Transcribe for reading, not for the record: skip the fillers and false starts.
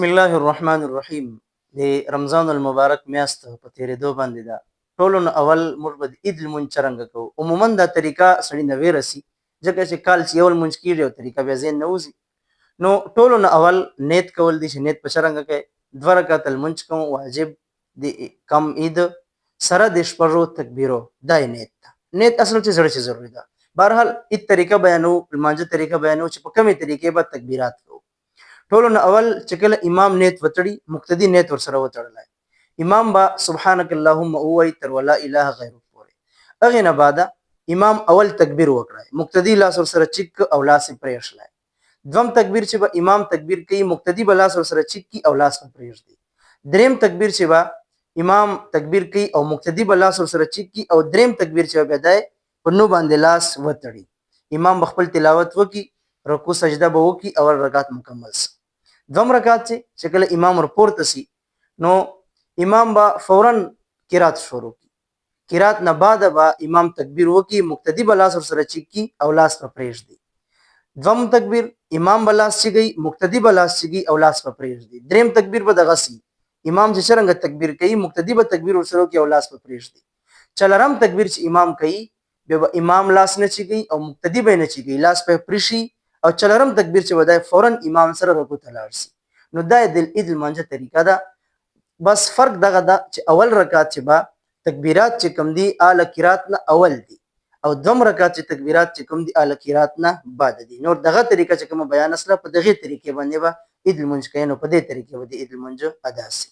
बिस्मिल्लाहिर्रहमानिर्रहीम د رمضان المبارک میاشت په تیرېدو باندې ده. ټولو نه اول موږ به د عید لمونځ څرنګه کوو. عموما دا طریقه سړي نه ویرسي ځکه چې کال چې یو لمونځ کېږي او طریقه بیا ذهن نه وځي. نو ټولو نه اول نیت کول دي چې نیت په څرنګه کوي. 2 رکعته لمونځ کوم واجب د کم عید سره د شپږو تکبیرو دا یې نیت ده. نیت اصل چې زړه چې ضروري ده. بهرحال عید طریقه بیانو، لمانځه طریقه بیانو چې په کومې طریقې به تکبیرات کوو. ټولو نه اول چې کله امام نیت وتړي مقتدي نیت ورسره وتړلی. امام به سبحانك اللهم ووایي تر ولا اله غیرک پورې. هغې نه بعده امام اول تکبیر وکړی، مقتدي لاس ورسره چیک او لاس یې پرېښلی. دوم تکبیر چې به امام تکبیر کوي مقتدي به لاس ورسره چیک کي او لاس به پرېږدي. دریم تکبیر چې به امام تکبیر کوي او مقتدي به لاس ورسره چیک کي او دریم تکبیر چې به بیا دی په نو باندې لاس وتړي. امام به خپل تلاوت وکړي، رکوع سجده به وکړي، اول رکعت مکمل سي. دوم رکعت چې کله امام ورپورته سي نو امام به فورا قرات شروع کړي. قرات نه بعد به امام تکبیر وکړي، مقتدي به لاس ورسره چیک کي او لاس به پرېږدي. دوم تکبیر امام به لاس چیږي، مقتدي به لاس چیږي او لاس به پرېږدي. دریم تکبیر به دغه سي، امام چې څرنګه تکبیر کوي مقتدي به تکبیر ورسره وکړي او لاس به پرېږدي. څلورم تکبیر چې امام کوي بیا به امام لاس نه چیږي او مقتدي به یې نه چیږي، لاس به یې پرېښي او څلورم تکبیر چې به دی فورا امام سره رکوع ته لاړ شي. نو دا د عید لمانځه طریقه ده. بس فرق دغه ده چې اول رکعت چې به تکبیرات چې کوم دي اعلی قرات نه اول دي او دوم رکعت چې تکبیرات چې کوم دي اعلی قرات نه بعد دي. نور دغه طریقه چې کوم بیان اصله په دغه طریقې باندې به عید لمونځ کوي، نو په دې طریقې به د عید لمونځ ادا سي.